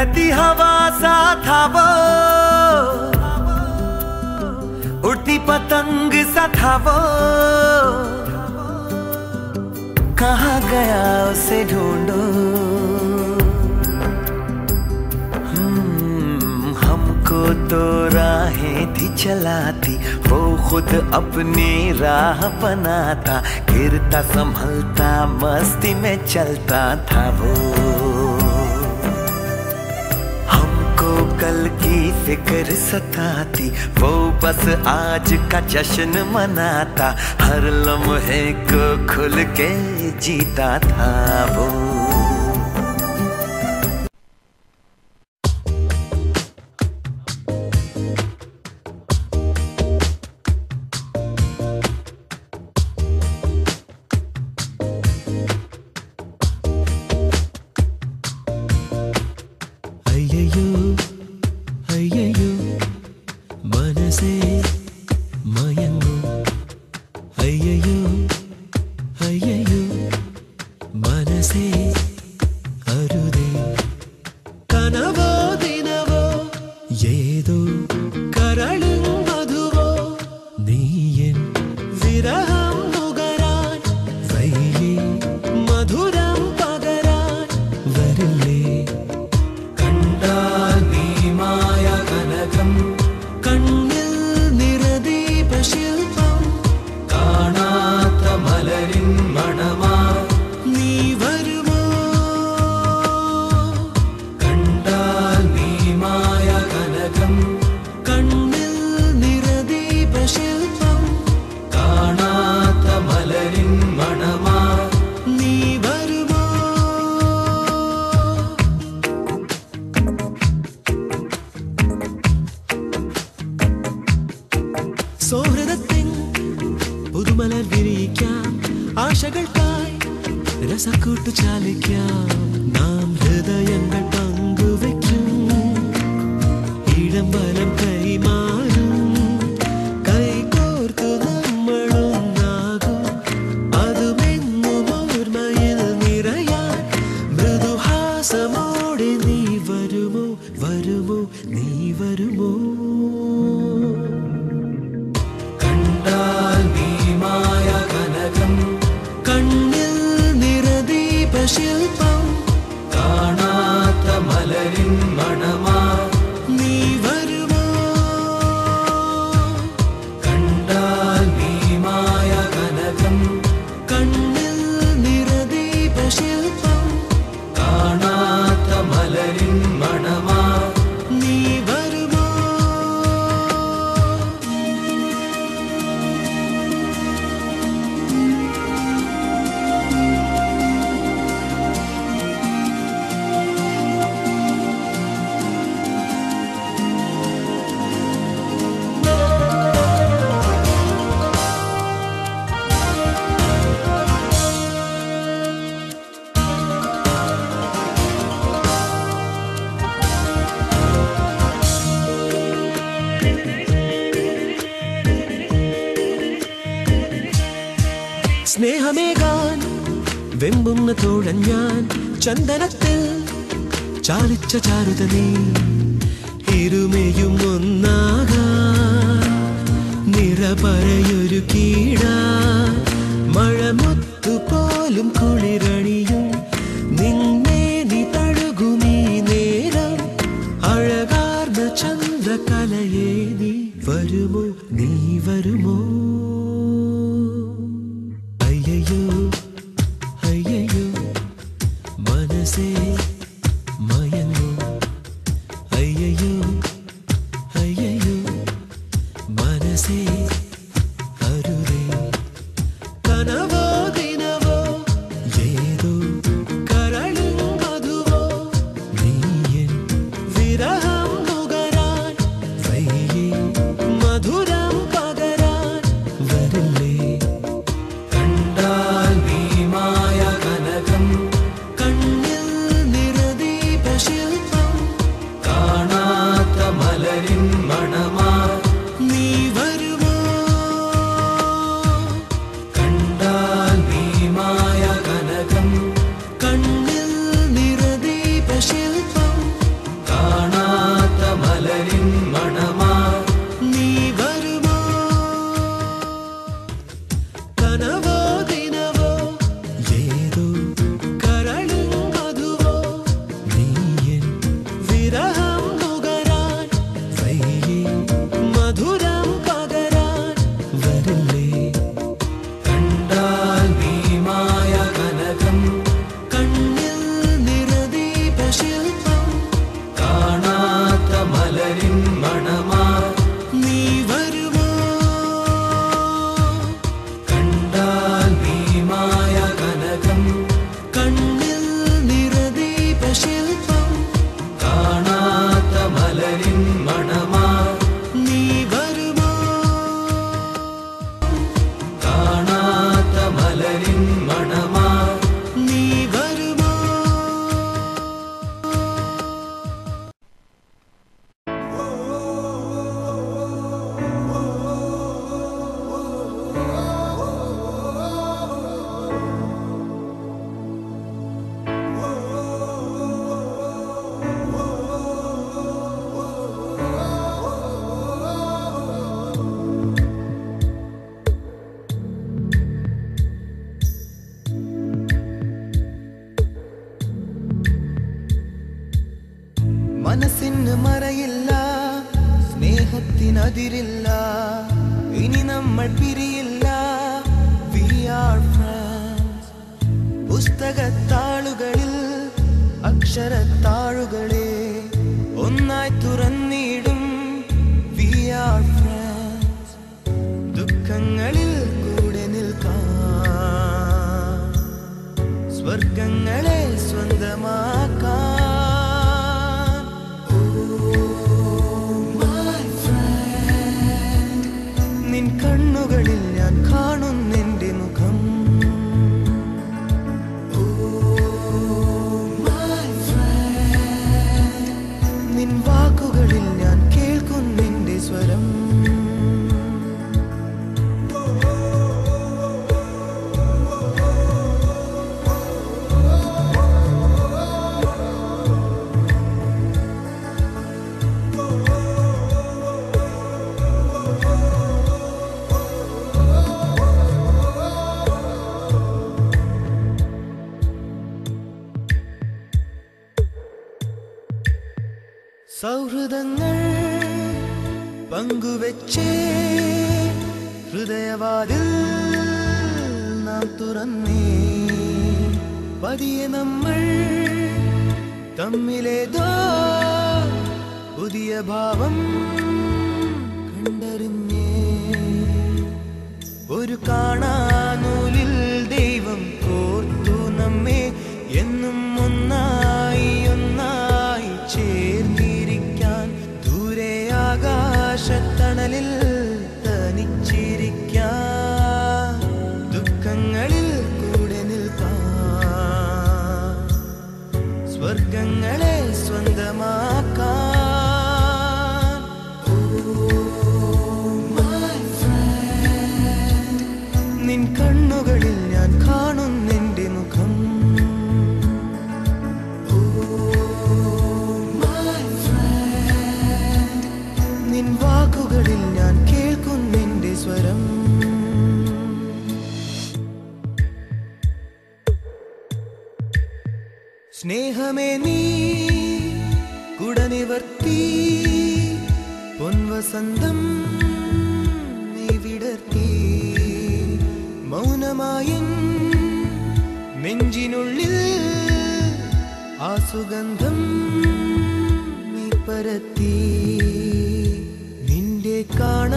बहती हवा सा था वो, उड़ती पतंग सा था वो, कहाँ गया उसे ढूंढो। हमको तो राहें थी चलाती, वो खुद अपनी राह बनाता, गिरता संभलता मस्ती में चलता था वो। कल की फिक्र सताती, वो बस आज का जश्न मनाता, हर लम्हे को खुल के जीता था वो। സ്നേഹമേകാൻ വെമ്പുന്ന തോഴൻ ഞാൻ, ചന്ദനത്തിൽ ചാലിച്ച ചാരുത നീ, ഇരുമയും ഒന്നാകാൻ നിറപറയൊരു കീഴാൻ, മഴമുത്തു പോലും കുളിരണിയും നിന്നെ നീ തഴുകുമീ നേരം, അഴകാർന്ന ചന്ദ്രകലയെ നീ വരുമോ, നീ വരുമോ? മനസ്സിന് മറയില്ല, സ്നേഹത്തിനതിരില്ല, ഇനി നമ്മൾ പിരിയില്ല. We are friends. പുസ്തകത്താളുകളിൽ അക്ഷരത്താളുകളെ ഒന്നായി തുറന്നിടും. We are friends. ദുഃഖങ്ങളിൽ കൂടെ നിൽക്കാം, സ്വർഗങ്ങളെ സ്വന്തമാക്കാം. നിൻ കണ്ണുകളിൽ ഞാൻ കാണുന്നെന്റെ മുഖം. നിൻ വാക്കുകളിൽ ഞാൻ കേൾക്കുന്നെന്റെ സ്വരം. സൗഹൃദങ്ങൾ പങ്കുവെച്ചേ ഹൃദയവാതിൽ നാം തുറന്നേ. പതിയെ നമ്മൾ തമ്മിലേതോ പുതിയ ഭാവം കണ്ടറിഞ്ഞേ. ഒരു കാണാനൂലിൽ ദൈവം കോർത്തു നമ്മെ, എന്നും ഒന്നായി ഒന്നായി ചേർന്നിരിക്കാൻ. ദൂരെ ആകാശത്തണലിൽ തനിച്ചിരിക്കാൻ, ദുഃഖങ്ങളിൽ കൂടെ നിൽക്കാൻ, സ്വർഗങ്ങളെ സ്വന്തമാക്കാൻ. നിൻ കണ്ണുകളിൽ ഞാൻ കാണുന്നെന്റെ മുഖം. നിൻ വാക്കുകളിൽ ഞാൻ കേൾക്കുന്നെന്റെ സ്വരം. സ്നേഹമേ നീ കുടനിവർത്തി, പൊൻവസന്തം നീ വിടർത്തി. മൗനമായി നെഞ്ചിനുള്ളിൽ ആ സുഗന്ധം നീ പരത്തി. നിന്റെ കാണാൻ